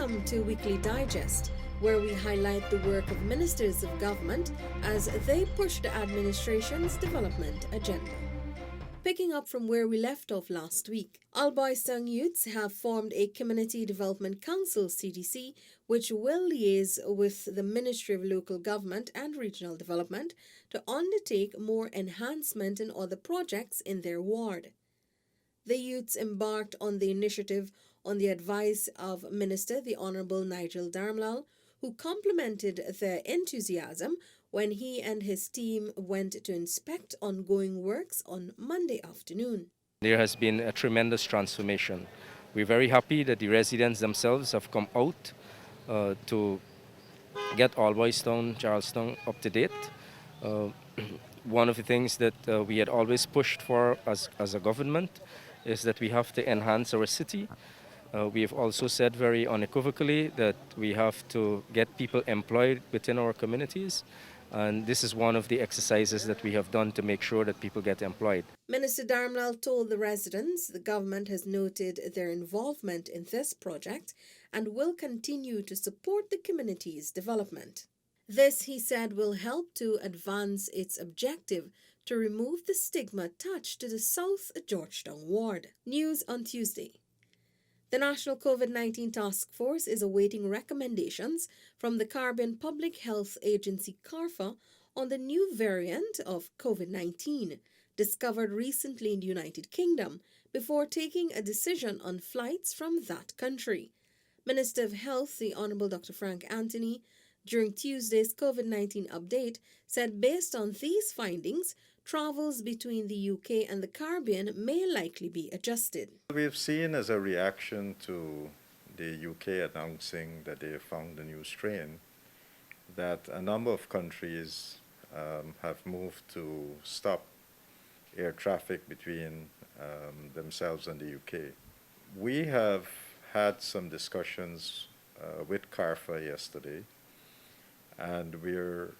Welcome to Weekly Digest, where we highlight the work of ministers of government as they push the administration's development agenda. Picking up from where we left off last week, Alboistang youths have formed a Community Development Council (CDC), which will liaise with the Ministry of Local Government and Regional Development to undertake more enhancement and other projects in their ward. The youths embarked on the initiative on the advice of Minister the Honourable Nigel Darmlal, who complimented their enthusiasm when he and his team went to inspect ongoing works on Monday afternoon. There has been a tremendous transformation. We're very happy that the residents themselves have come out to get Alboistang, Charlestown up to date. One of the things that we had always pushed for as a government is that we have to enhance our city. We have also said very unequivocally that we have to get people employed within our communities. And this is one of the exercises that we have done to make sure that people get employed. Minister Darmlal told the residents the government has noted their involvement in this project and will continue to support the community's development. This, he said, will help to advance its objective to remove the stigma attached to the South Georgetown ward. News on Tuesday. The National COVID-19 Task Force is awaiting recommendations from the Caribbean Public Health Agency CARPHA on the new variant of COVID-19 discovered recently in the United Kingdom before taking a decision on flights from that country. Minister of Health, the Honourable Dr. Frank Anthony, during Tuesday's COVID-19 update, said based on these findings, travels between the UK and the Caribbean may likely be adjusted. We've seen as a reaction to the UK announcing that they have found a new strain, that a number of countries have moved to stop air traffic between themselves and the UK. We have had some discussions with CARPHA yesterday, and we're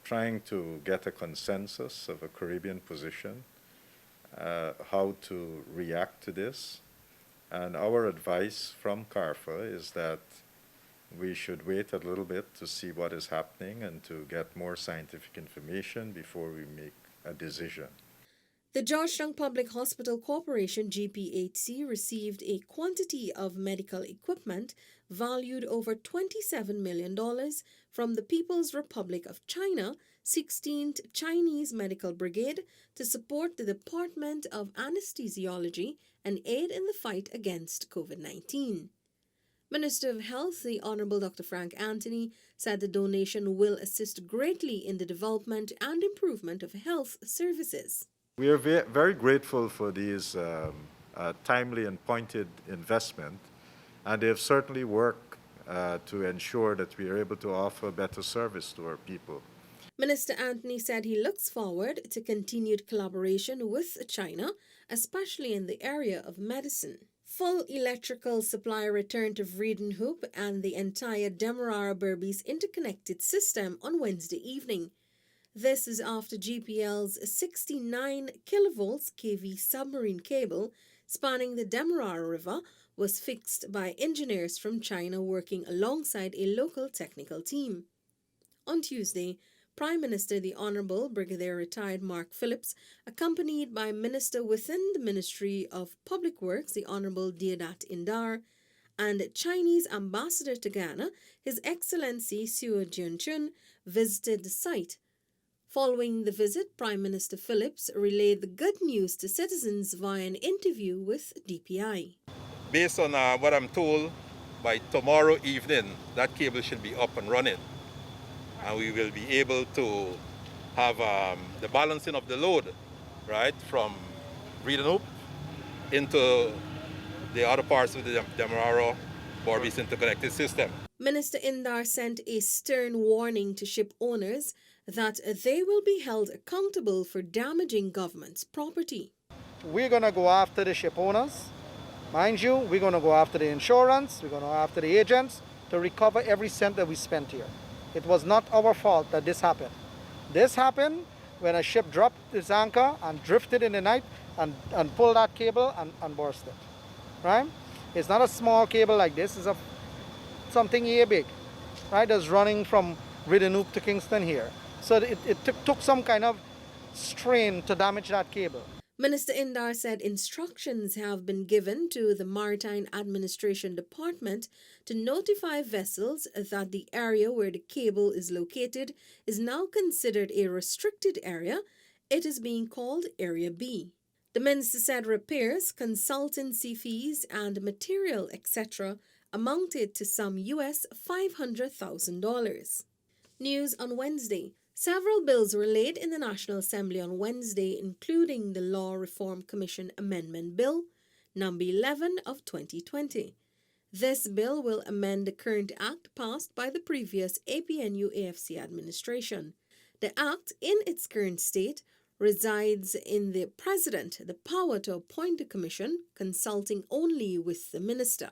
trying to get a consensus of a Caribbean position, how to react to this. And our advice from CARPHA is that we should wait a little bit to see what is happening and to get more scientific information before we make a decision. The Georgetown Public Hospital Corporation GPHC received a quantity of medical equipment valued over $27 million from the People's Republic of China 16th Chinese Medical Brigade to support the Department of Anesthesiology and aid in the fight against COVID-19. Minister of Health, the Honourable Dr. Frank Anthony, said the donation will assist greatly in the development and improvement of health services. We are very grateful for these timely and pointed investment, and they have certainly worked to ensure that we are able to offer better service to our people. Minister Anthony said he looks forward to continued collaboration with China, especially in the area of medicine. Full electrical supply returned to Vredenhoop and the entire Demerara-Berbice interconnected system on Wednesday evening. This is after GPL's 69 kilovolts kV submarine cable spanning the Demerara River was fixed by engineers from China working alongside a local technical team. On Tuesday, Prime Minister the Honourable Brigadier Retired Mark Phillips, accompanied by Minister within the Ministry of Public Works the Honourable Deodat Indar, and Chinese Ambassador to Guyana, His Excellency Suo Jianchun, visited the site. Following the visit, Prime Minister Phillips relayed the good news to citizens via an interview with DPI. Based on what I'm told, by tomorrow evening, that cable should be up and running. And we will be able to have the balancing of the load, right, from Vredenhoop into the other parts of the Demerara-Berbice interconnected system. Minister Indar sent a stern warning to ship owners that they will be held accountable for damaging government's property. We're going to go after the ship owners. Mind you, we're going to go after the insurance, we're going to go after the agents to recover every cent that we spent here. It was not our fault that this happened. This happened when a ship dropped its anchor and drifted in the night and pulled that cable and burst it, right? It's not a small cable like this. It's something here big, right? That's running from Ridenoop to Kingston here. So it took some kind of strain to damage that cable. Minister Indar said instructions have been given to the Maritime Administration Department to notify vessels that the area where the cable is located is now considered a restricted area. It is being called Area B. The minister said repairs, consultancy fees, and material, etc., amounted to some US $500,000. News on Wednesday. Several bills were laid in the National Assembly on Wednesday, including the Law Reform Commission Amendment Bill, number 11 of 2020. This bill will amend the current act passed by the previous APNU-AFC administration. The act, in its current state, resides in the President the power to appoint a commission, consulting only with the minister.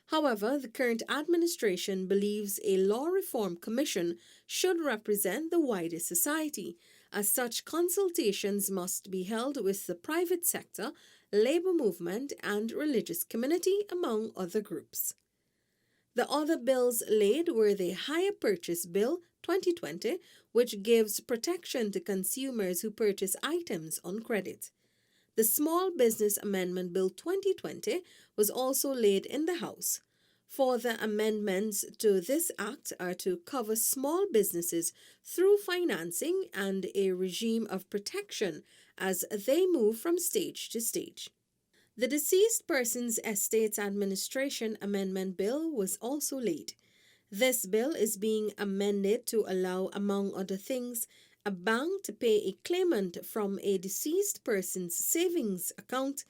However, the current administration believes a law reform commission should represent the wider society. As such, consultations must be held with the private sector, labor movement, and religious community, among other groups. The other bills laid were the Hire Purchase Bill 2020, which gives protection to consumers who purchase items on credit. The Small Business Amendment Bill 2020 was also laid in the House. Further amendments to this act are to cover small businesses through financing and a regime of protection as they move from stage to stage. The Deceased Persons Estates Administration Amendment Bill was also laid. This bill is being amended to allow, among other things, a bank to pay a claimant from a deceased person's savings account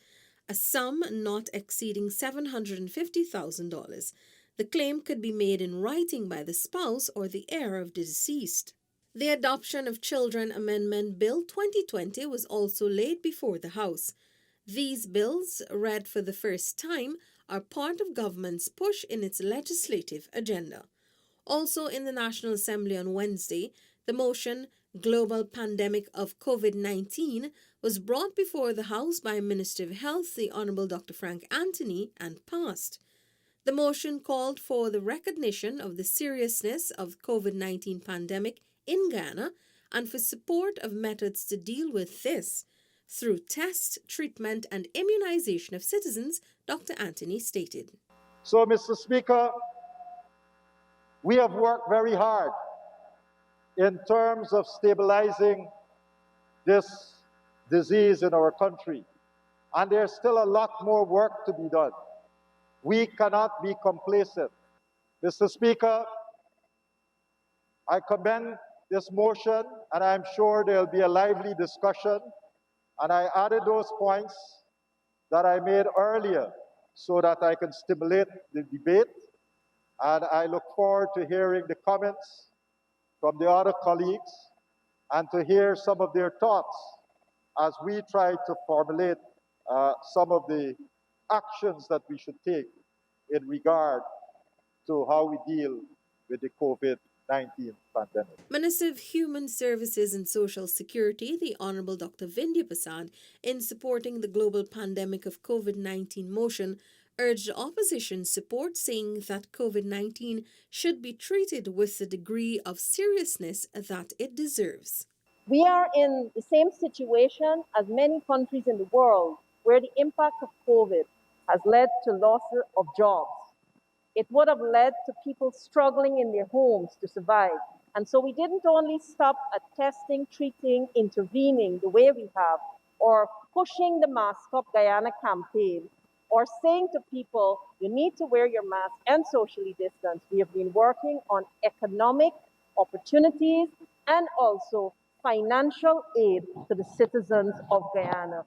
a sum not exceeding $750,000. The claim could be made in writing by the spouse or the heir of the deceased. The Adoption of Children Amendment Bill 2020 was also laid before the House. These bills, read for the first time, are part of government's push in its legislative agenda. Also in the National Assembly on Wednesday, the motion Global Pandemic of COVID-19 was brought before the House by Minister of Health, the Honorable Dr. Frank Anthony, and passed. The motion called for the recognition of the seriousness of the COVID-19 pandemic in Guyana and for support of methods to deal with this through test, treatment, and immunization of citizens, Dr. Anthony stated. So, Mr. Speaker, we have worked very hard in terms of stabilizing this disease in our country. And there's still a lot more work to be done. We cannot be complacent. Mr. Speaker, I commend this motion, and I'm sure there'll be a lively discussion. And I added those points that I made earlier so that I can stimulate the debate. And I look forward to hearing the comments from the other colleagues and to hear some of their thoughts as we try to formulate some of the actions that we should take in regard to how we deal with the COVID-19 pandemic. Minister of Human Services and Social Security, the Honorable Dr. Vindhya Prasad, in supporting the global pandemic of COVID-19 motion, urged opposition's support, saying that COVID-19 should be treated with the degree of seriousness that it deserves. We are in the same situation as many countries in the world where the impact of COVID has led to loss of jobs. It would have led to people struggling in their homes to survive. And so we didn't only stop at testing, treating, intervening the way we have, or pushing the Mask Up Guyana campaign, or saying to people, you need to wear your mask and socially distance. We have been working on economic opportunities and also financial aid to the citizens of Guyana.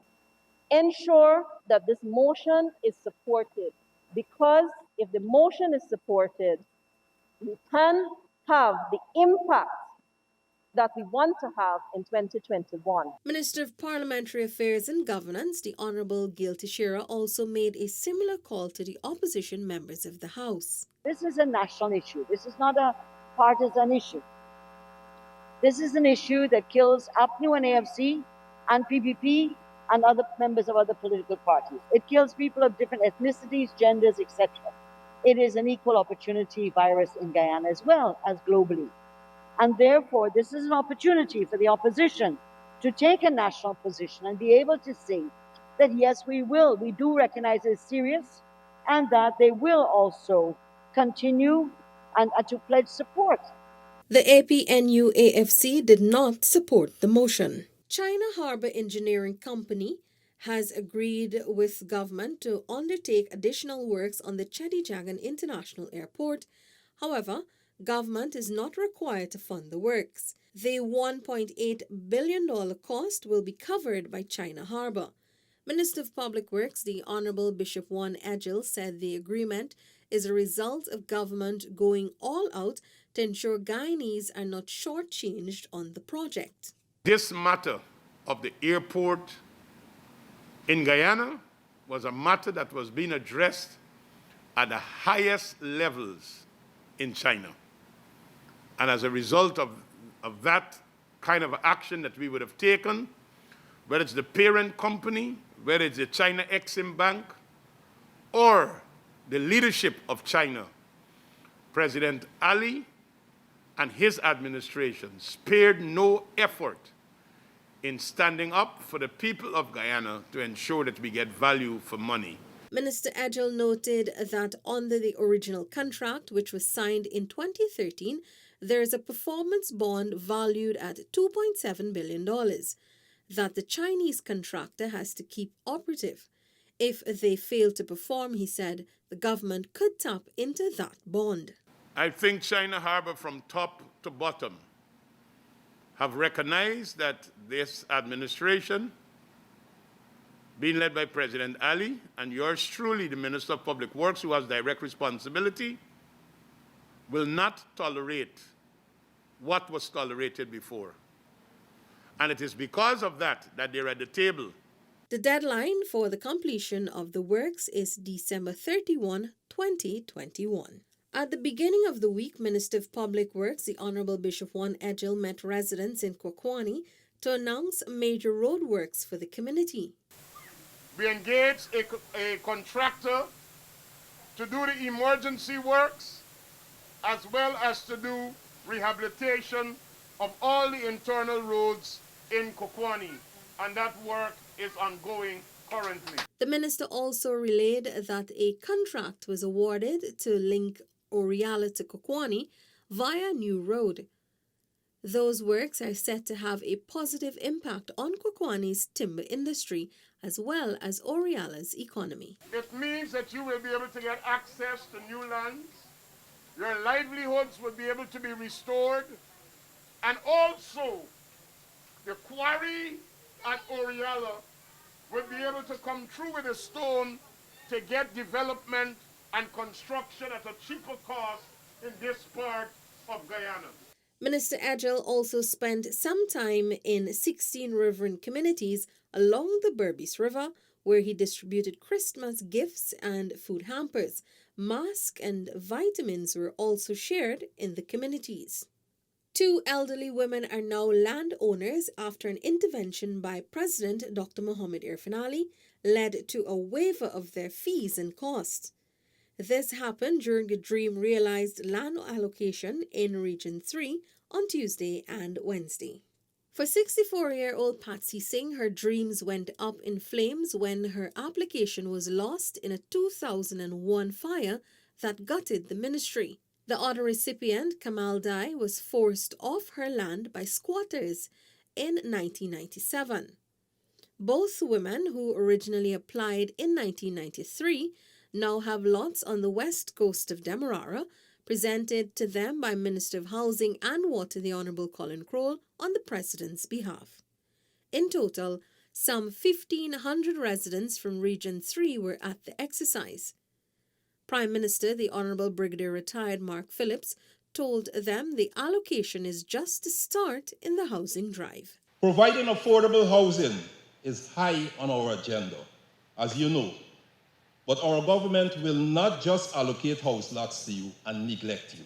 Ensure that this motion is supported, because if the motion is supported, we can have the impact that we want to have in 2021. Minister of Parliamentary Affairs and Governance, the Honourable TEIXEIRA, also made a similar call to the opposition members of the House. This is a national issue. This is not a partisan issue. This is an issue that kills APNU and AFC and PPP and other members of other political parties. It kills people of different ethnicities, genders, etc. it is an equal opportunity virus in Guyana as well as globally. And therefore, this is an opportunity for the opposition to take a national position and be able to say that, yes, we do recognize it as serious, and that they will also continue and to pledge support. The APNU-AFC did not support the motion. China Harbour Engineering Company has agreed with government to undertake additional works on the Chedijagan International Airport. However, government is not required to fund the works. The $1.8 billion cost will be covered by China Harbour. Minister of Public Works, the Honourable Bishop Juan EDGHILL, said the agreement is a result of government going all out to ensure Guyanese are not shortchanged on the project. This matter of the airport in Guyana was a matter that was being addressed at the highest levels in China. And as a result of that kind of action that we would have taken, whether it's the parent company, whether it's the China Exim Bank, or the leadership of China, President Ali and his administration spared no effort in standing up for the people of Guyana to ensure that we get value for money. Minister EDGHILL noted that under the original contract, which was signed in 2013, there is a performance bond valued at $2.7 billion that the Chinese contractor has to keep operative. If they fail to perform, he said, the government could tap into that bond. I think China Harbour, from top to bottom, have recognized that this administration, being led by President Ali, and yours truly, the Minister of Public Works, who has direct responsibility, will not tolerate what was tolerated before. And it is because of that that they're at the table. The deadline for the completion of the works is December 31, 2021. At the beginning of the week, Minister of Public Works, the Honourable Bishop Juan EDGHILL, met residents in Kwakwani to announce major road works for the community. We engaged a contractor to do the emergency works, as well as to do rehabilitation of all the internal roads in Kwakwani, and that work is ongoing currently. The minister also relayed that a contract was awarded to link Oriala to Kwakwani via New Road. Those works are set to have a positive impact on Kwakwani's timber industry as well as Oriala's economy. It means that you will be able to get access to new lands, your livelihoods will be able to be restored, and also the quarry at Oriala will be able to come through with a stone to get development and construction at a cheaper cost in this part of Guyana. Minister EDGHILL also spent some time in 16 riverine communities along the Berbice River, where he distributed Christmas gifts and food hampers. Masks and vitamins were also shared in the communities. 2 elderly women are now landowners after an intervention by President Dr. Mohamed Irfan Ali led to a waiver of their fees and costs. This happened during the Dream Realized land allocation in Region 3 on Tuesday and Wednesday. For 64-year-old Patsy Singh, her dreams went up in flames when her application was lost in a 2001 fire that gutted the ministry. The other recipient, Kamal Dai, was forced off her land by squatters in 1997. Both women, who originally applied in 1993, now have lots on the west coast of Demerara, presented to them by Minister of Housing and Water, the Honourable Colin Crowell, on the President's behalf. In total, some 1,500 residents from Region 3 were at the exercise. Prime Minister, the Honourable Brigadier Retired Mark Phillips, told them the allocation is just the start in the housing drive. Providing affordable housing is high on our agenda, as you know. But our government will not just allocate house lots to you and neglect you.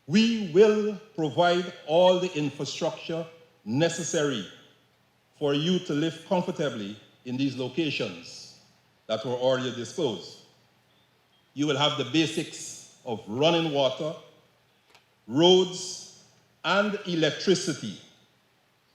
We will provide all the infrastructure necessary for you to live comfortably in these locations that were already disclosed. you will have the basics of running water, roads, and electricity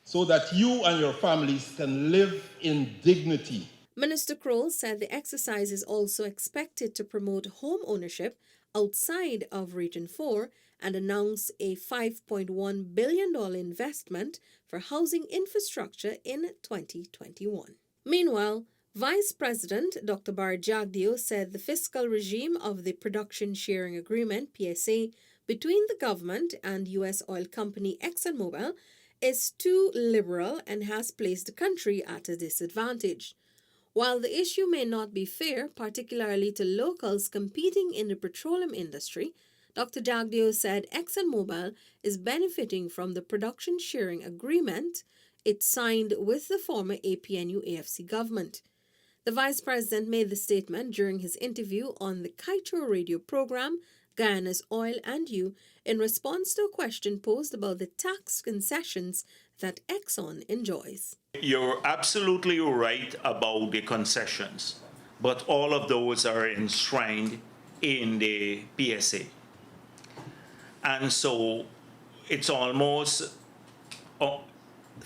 so that you and your families can live in dignity. Minister Kroll said the exercise is also expected to promote home ownership outside of Region 4 and announce a $5.1 billion investment for housing infrastructure in 2021. Meanwhile, Vice President Dr. JAGDEO said the fiscal regime of the Production Sharing Agreement, PSA, between the government and U.S. oil company ExxonMobil is too liberal and has placed the country at a disadvantage. While the issue may not be fair, particularly to locals competing in the petroleum industry, Dr. JAGDEO said ExxonMobil is benefiting from the production sharing agreement it signed with the former APNU-AFC government. The vice president made the statement during his interview on the Kaito radio program, Guyana's Oil and You, in response to a question posed about the tax concessions that Exxon enjoys. You're absolutely right about the concessions, but all of those are enshrined in the PSA. And so it's almost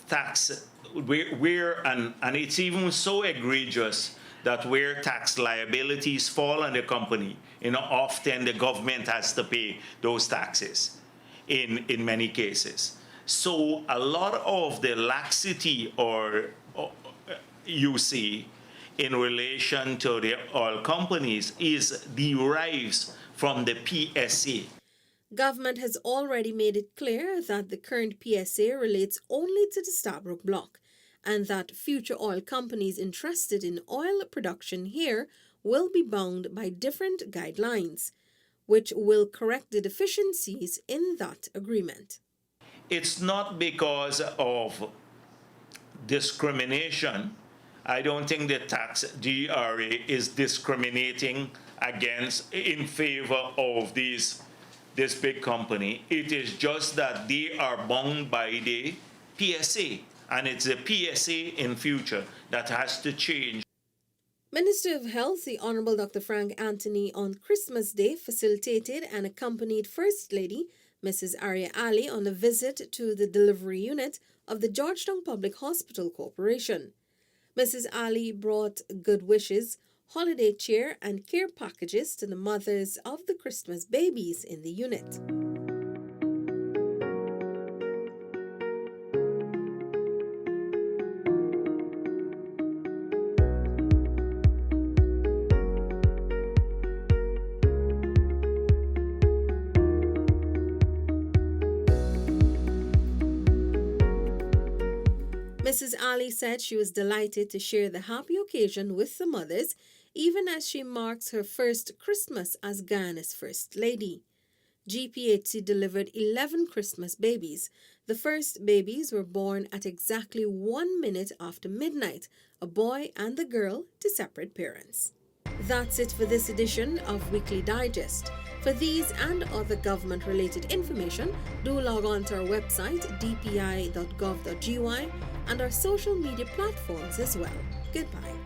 tax, and it's even so egregious that where tax liabilities fall on the company, often the government has to pay those taxes in many cases. So a lot of the laxity you see in relation to the oil companies derives from the PSA. Government has already made it clear that the current PSA relates only to the Stabroek Block and that future oil companies interested in oil production here will be bound by different guidelines, which will correct the deficiencies in that agreement. It's not because of discrimination. I don't think the tax DRA is discriminating in favor of this big company. It is just that they are bound by the PSA, and it's the PSA in future that has to change. Minister of Health, the Honorable Dr. Frank Anthony, on Christmas Day facilitated and accompanied First Lady Mrs. Arya Ali on a visit to the delivery unit of the Georgetown Public Hospital Corporation. Mrs. Ali brought good wishes, holiday cheer, and care packages to the mothers of the Christmas babies in the unit. Mrs. Ali said she was delighted to share the happy occasion with the mothers, even as she marks her first Christmas as Guyana's First Lady. GPHC delivered 11 Christmas babies. The first babies were born at exactly 1 minute after midnight, a boy and a girl to separate parents. That's it for this edition of Weekly Digest. For these and other government-related information, do log on to our website, dpi.gov.gy, and our social media platforms as well. Goodbye.